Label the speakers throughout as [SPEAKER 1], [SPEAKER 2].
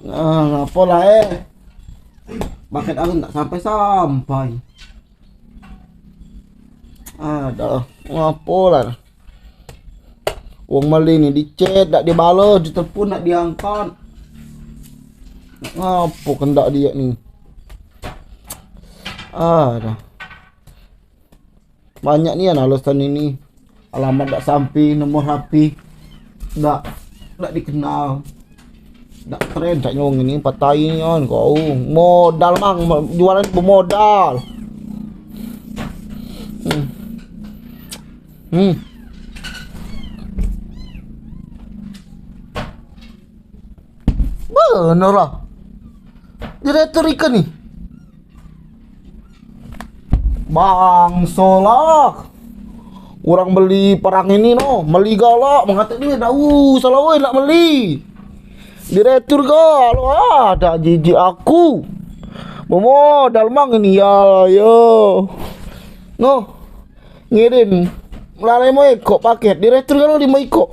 [SPEAKER 1] Ngapa lah Paket aku tak sampai-sampai. Ada ngapa lah. Wong mali ni di chat tak dia balas, di telepon nak diangkat. Ngapa kendak dia ni? Dah. Banyak ni kan alasan ini. Alamat tak sampai, nomor HP tak dikenal. Tak keren tak nyong ini patai ni kan kau. Modal mang jualan bermodal. Bener lah. Direktur ikan nih. Bang solak. Orang beli perang ini no, beli galak mengatakan dia dah salah weh nak beli. Direktur gal, ada jijik aku. Memodal mang ini ya yo. No. Ngirim melalui mau ikut paket direktur gal 5 ikut.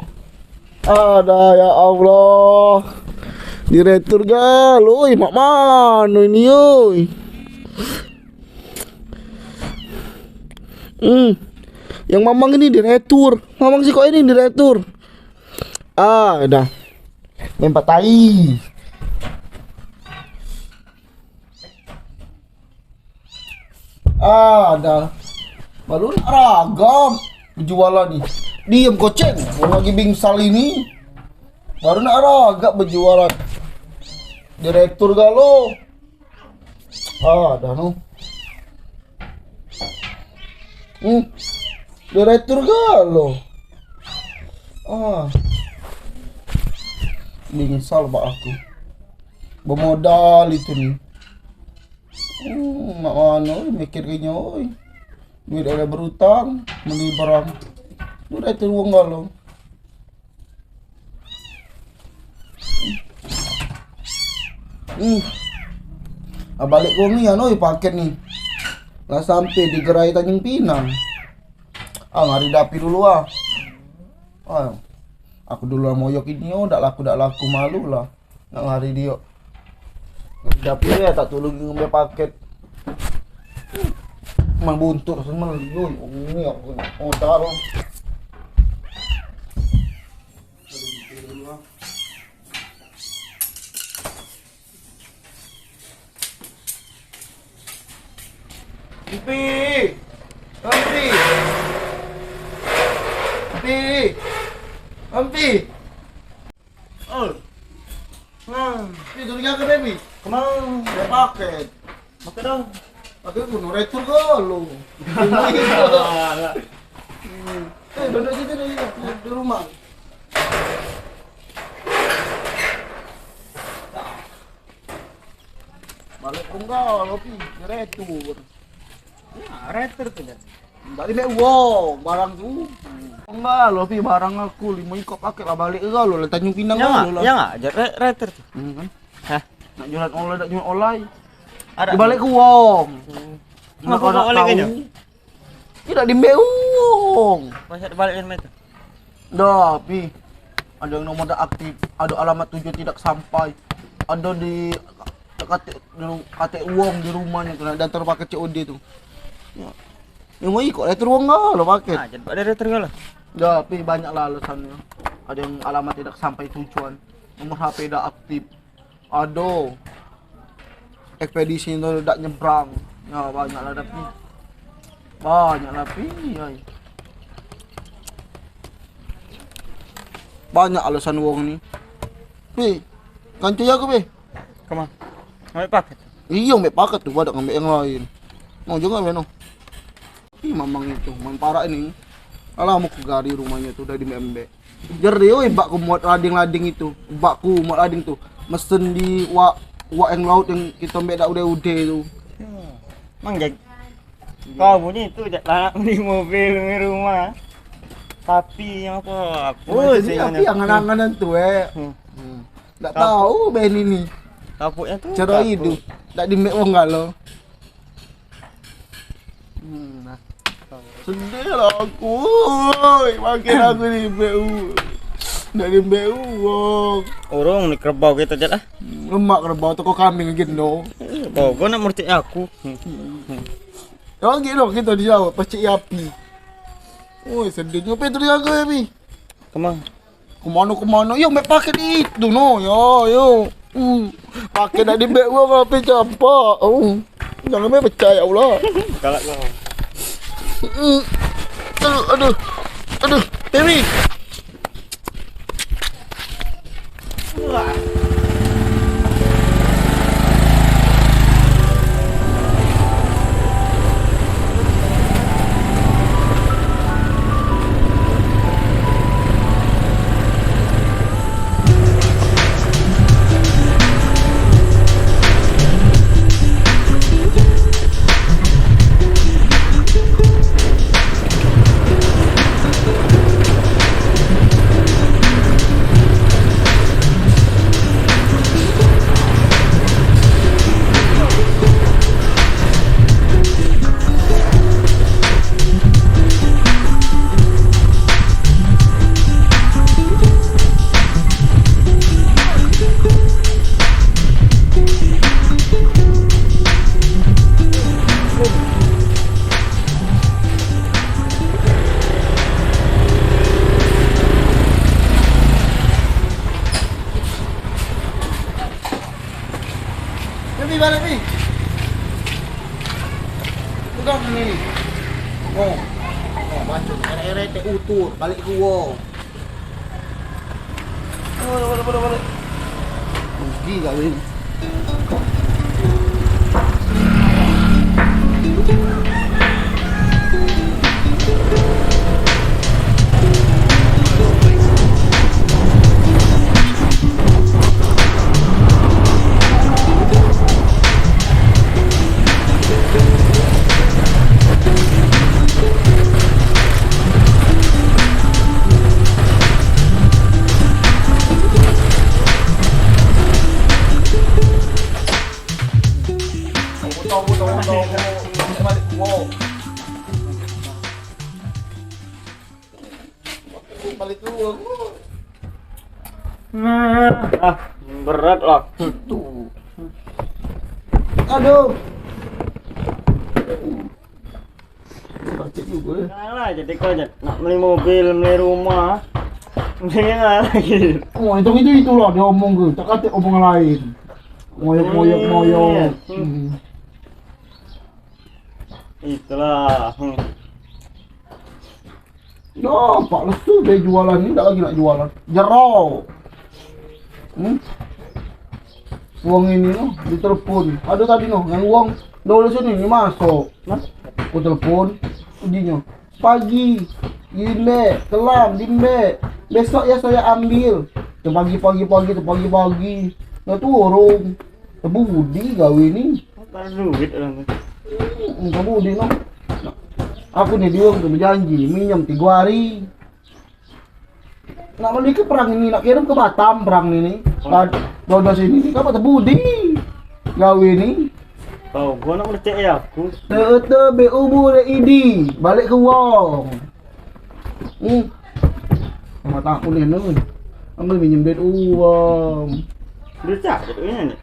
[SPEAKER 1] Ada ya Allah. Direktur gal, oi mak mana ini oi. Yang mamang ini direktur. Mamang sih kok ini direktur. Dah. Mempat tai. Dah. Baru nak ragam berjualan nih. Diam koceng. Orang lagi bingsal ini. Baru nak ragam berjualan. Direktur galo. Dah no. Direktur galo. Bingsal pak aku. Bermodal itu nih. Mak mana mikir kayaknya oi. Duit ada berutang, beli barang. Direktur uang galo. Balik gua nih oi paket nih. Lah sampai di gerai Tanjung Pinang. Ngari dapi dulu aku dulu moyok ini dak laku malu lah. Nak ngari dia. Dapi ya tak tolong ngambil paket. Mang buntur semua yoi ini aku modal. Ampi. Tidurnya ke Dewi? Kemana? Dia paket. Paket dong. Paket kuno retur galo. Duduk situ di rumah. Balik enggak, Lopi, retur. Retur tidak. Balik be uang barang tuh. Enggak, Lopi barang aku 5 ikut pakai lah balik enggak lo Tanjung Pinang
[SPEAKER 2] lah. Ya enggak, aja retur tuh.
[SPEAKER 1] Kan.
[SPEAKER 2] Hah?
[SPEAKER 1] Nak jualan online, nak jualan online. Ada balik ke uang.
[SPEAKER 2] Ngapa kok oleh kayaknya?
[SPEAKER 1] Tidak di uang.
[SPEAKER 2] Masa dibalikin itu?
[SPEAKER 1] Dah, Pi. Ada yang nomor tak aktif, ada alamat tujuan tidak sampai. Ada di KT uang di rumahnya tuh dan terpakai COD tuh. Ya. Yang mau ikut retur uang enggak lo paket.
[SPEAKER 2] Jadi ada retur enggak lah.
[SPEAKER 1] Dah, Pi banyak lah alasannya. Ada yang alamat tidak sampai tujuan, nomor HP tidak aktif. Aduh. Ekspedisi itu tidak nyebrang. Ya banyak lah tapi. Banyak lah Pi. Banyak alasan uang nih. Pi, kancuy aku Pi.
[SPEAKER 2] Kemana? Ngambil paket?
[SPEAKER 1] Iya ngambil paket tuh, badak ngambil yang lain. Mau juga ngambil no. Ih mamang itu, mang parah ini. Alah mau ke gari rumahnya tuh dari MB. Jadi oi bakku muat lading-lading itu. Bakku muat lading tuh. Mesen di wak yang laut yang kita mbak udah itu.
[SPEAKER 2] Mang jadi. Kau bunyi itu anak di mobil di rumah. Tapi yang apa?
[SPEAKER 1] Ini tapi angan-anganan tuh Nggak tahu Ben ini.
[SPEAKER 2] Kapuknya tuh.
[SPEAKER 1] Cara hidup. Nggak di mbak wong lo. Sedih lah aku, makin aku di BU. Nak dimbe uang.
[SPEAKER 2] Orang ni kerbau kita je lah.
[SPEAKER 1] Lemak kerbau toko kambing gitu.
[SPEAKER 2] Kerbau kau nak mercik aku.
[SPEAKER 1] Ya gitu kita dijawab pecik api. Oh sedih ngapain tu dia aku api? Kemana? Yo mek pakai itu no. Yo. Pakai nak dimbe uang apa campak. Jangan mek percaya Allah.
[SPEAKER 2] Galak kau.
[SPEAKER 1] Aduh, Dewi. Balik ni. Pegang ni. Oh, baca ere-ere te utur balik ke wall. Balik. Rugi kau ni. Balik ke wall. Balik ke wall.
[SPEAKER 2] Berat lah.
[SPEAKER 1] Tuh. Aduh. Sakit juga ya.
[SPEAKER 2] Salah jadi kau je nak beli mobil, beli rumah. Beli lagi.
[SPEAKER 1] Oh, itu lah dia omong ke. Tak kata omongan lain. Moyok.
[SPEAKER 2] Itulah.
[SPEAKER 1] Pak lesu dia jualan ni, tak lagi nak jualan. Jerau. Uang ini no, ditelepon. Ada tadi no, yang uang dolar sini ni masuk. Aku telepon, ujinya. Pagi, dimbe, kelam, dimbe. Besok ya saya ambil. Pagi-pagi. Nah turun. Budi gawe ni.
[SPEAKER 2] Tak duit orang tu.
[SPEAKER 1] Budi no. Aku ni dia tu berjanji minjem 3 hari. Nak beli ke perang ini, nak kirim ke Batam perang ini. Dodo sini ni apa Budi. Gawe ni.
[SPEAKER 2] Kau gua nak percaya aku.
[SPEAKER 1] BU boleh ID, balik ke wang. Mata aku ni nun. Ambil minjem duit uang.
[SPEAKER 2] Dia cak tu ni.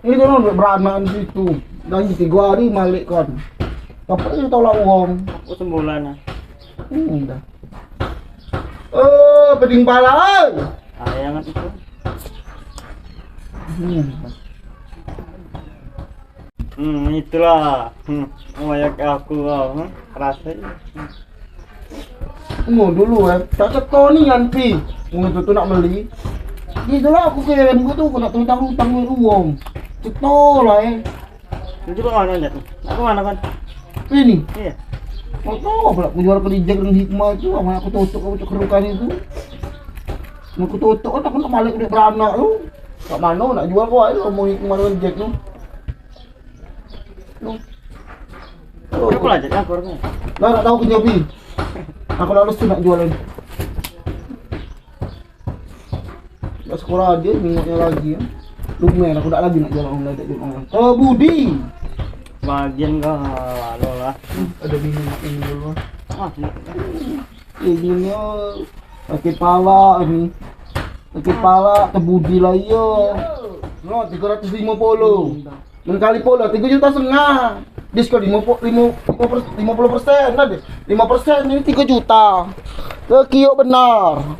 [SPEAKER 1] Ini tu non beranak di situ. Janji 3 hari balik kan. Apa ni tolak uang?
[SPEAKER 2] Aku sembulan lah.
[SPEAKER 1] Dah. Peding pala.
[SPEAKER 2] Ayang itu. Itulah. Mayak aku kau. Rasa.
[SPEAKER 1] Dulu tak ceto ni kan pi. Itu tu nak beli. Itulah aku kirim aku tu nak tentang uang. Ceto lah
[SPEAKER 2] Itu mana aja? Aku mana kan?
[SPEAKER 1] Ini.
[SPEAKER 2] Iya.
[SPEAKER 1] Mau tahu pula aku jual kerja dengan hikmah itu, sama aku tutup kerukan itu. Aku tutup tak kena balik duit beranak tu. Kat mana nak jual kau itu mau hikmah dengan Jack tu.
[SPEAKER 2] Aku lanjut aku orang.
[SPEAKER 1] Dah nak tahu kerja pi. Aku lalu tu nak jualan. Dah sekolah dia minatnya lagi ya. Lumayan aku tak lagi nak jual online, tak jual online. Budi.
[SPEAKER 2] Bagian kau lah.
[SPEAKER 1] Ada minat ini dulu.
[SPEAKER 2] Ah,
[SPEAKER 1] Ininya Sakit pala ini. Sakit pala, terbudi lah iya. No, 350. Kali polo 3,5 juta. Diskon 50%, nah deh. 5% ini 3 juta. Kekio benar.